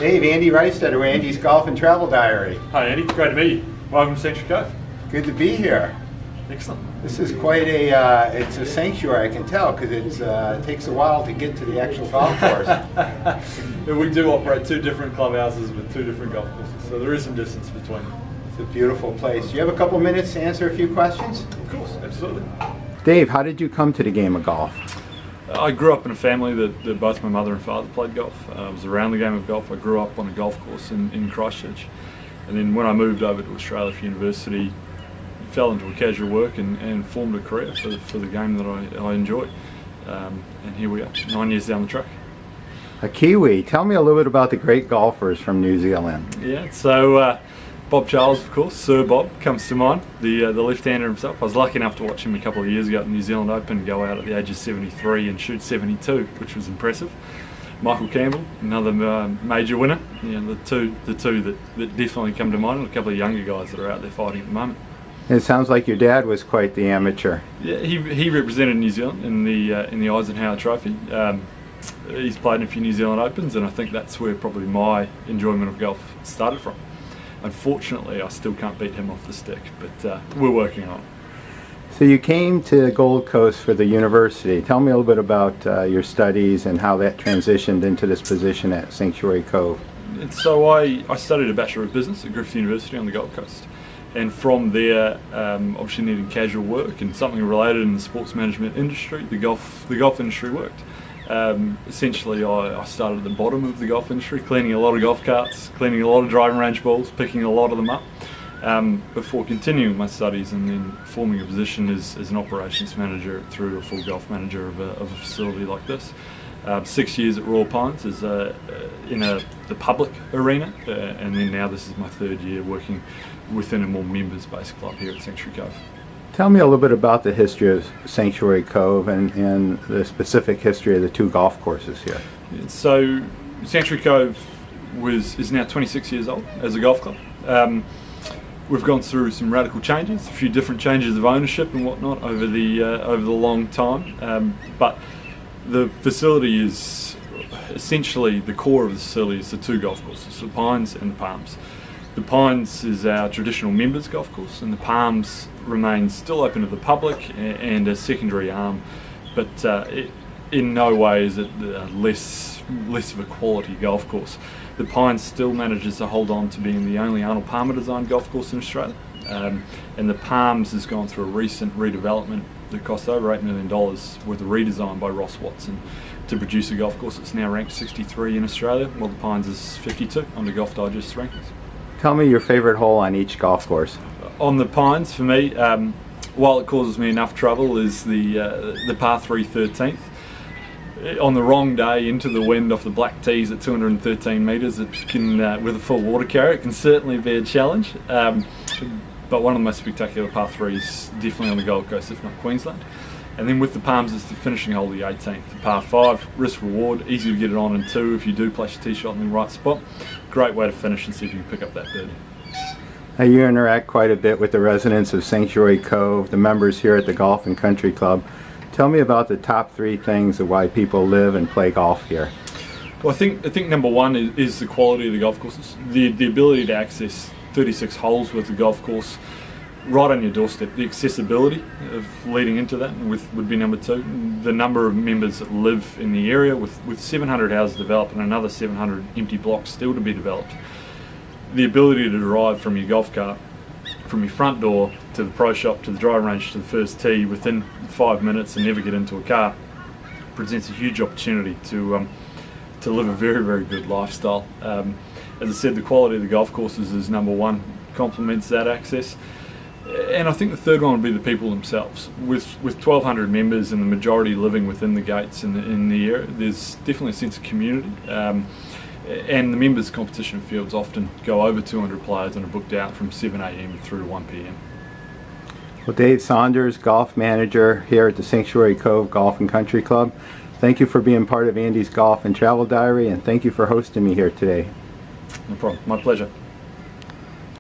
Dave, Andy Reistetter, Andy's Golf and Travel Diary. Hi Andy, great to meet you. Welcome to Century Cove. Good to be here. Excellent. This is quite a, it's a sanctuary, I can tell, because it takes a while to get to the actual golf course. We do operate two different clubhouses with two different golf courses, so there is some distance between them. It's a beautiful place. Do you have a couple minutes to answer a few questions? Of course, absolutely. Dave, how did you come to the game of golf? I grew up in a family that both my mother and father played golf. I was around the game of golf. I grew up on a golf course in Christchurch. And then when I moved over to Australia for university, fell into a casual work and formed a career for the game that I enjoy. And here we are, 9 years down the track. A Kiwi. Tell me a little bit about the great golfers from New Zealand. Yeah, so Bob Charles, of course, Sir Bob comes to mind, the left-hander himself. I was lucky enough to watch him a couple of years ago at the New Zealand Open go out at the age of 73 and shoot 72, which was impressive. Michael Campbell, another major winner. Yeah, the two that definitely come to mind, and a couple of younger guys that are out there fighting at the moment. It sounds like your dad was quite the amateur. Yeah, he represented New Zealand in the Eisenhower Trophy. He's played in a few New Zealand Opens, and I think that's where probably my enjoyment of golf started from. Unfortunately, I still can't beat him off the stick, but we're working on it. So you came to Gold Coast for the university. Tell me a little bit about your studies and how that transitioned into this position at Sanctuary Cove. So I studied a Bachelor of Business at Griffith University on the Gold Coast. And from there, obviously needing casual work and something related in the sports management industry, the golf industry worked. Essentially, I started at the bottom of the golf industry, cleaning a lot of golf carts, cleaning a lot of driving range balls, picking a lot of them up, before continuing my studies and then forming a position as an operations manager through a full golf manager of a facility like this. 6 years at Royal Pines as in the public arena, and then now this is my third year working within a more members-based club here at Sanctuary Cove. Tell me a little bit about the history of Sanctuary Cove and the specific history of the two golf courses here. So Sanctuary Cove is now 26 years old as a golf club. We've gone through some radical changes, a few different changes of ownership and whatnot over the long time, but the facility is essentially the core of the facility is the two golf courses, the Pines and the Palms. The Pines is our traditional members golf course, and the Palms remains still open to the public and a secondary arm, but in no way is it less of a quality golf course. The Pines still manages to hold on to being the only Arnold Palmer designed golf course in Australia, and the Palms has gone through a recent redevelopment that cost over $8 million with a redesign by Ross Watson to produce a golf course that's now ranked 63 in Australia, while the Pines is 52 under Golf Digest rankings. Tell me your favorite hole on each golf course. On the Pines, for me, while it causes me enough trouble, is the par 3 13th. On the wrong day, into the wind off the black tees at 213 metres, it can, with a full water carrier, it can certainly be a challenge. But one of the most spectacular par 3s, definitely on the Gold Coast, if not Queensland. And then with the Palms, it's the finishing hole, the 18th, the par 5, risk reward, easy to get it on in 2 if you do place your tee shot in the right spot. Great way to finish and see if you can pick up that birdie. Now you interact quite a bit with the residents of Sanctuary Cove, the members here at the Golf and Country Club. Tell me about the top 3 things of why people live and play golf here. Well, I think number one is the quality of the golf courses, the ability to access 36 holes with the golf course right on your doorstep. The accessibility of leading into that would be number 2. The number of members that live in the area with 700 houses developed and another 700 empty blocks still to be developed. The ability to drive from your golf cart, from your front door to the pro shop to the driving range to the first tee within 5 minutes and never get into a car presents a huge opportunity to live a very, very good lifestyle. As I said, the quality of the golf courses is number 1, complements that access. And I think the third one would be the people themselves. With 1,200 members and the majority living within the gates in the area, there's definitely a sense of community. And the members' competition fields often go over 200 players and are booked out from 7 a.m. through to 1 p.m. Well, Dave Saunders, golf manager here at the Sanctuary Cove Golf and Country Club. Thank you for being part of Andy's Golf and Travel Diary, and thank you for hosting me here today. No problem. My pleasure.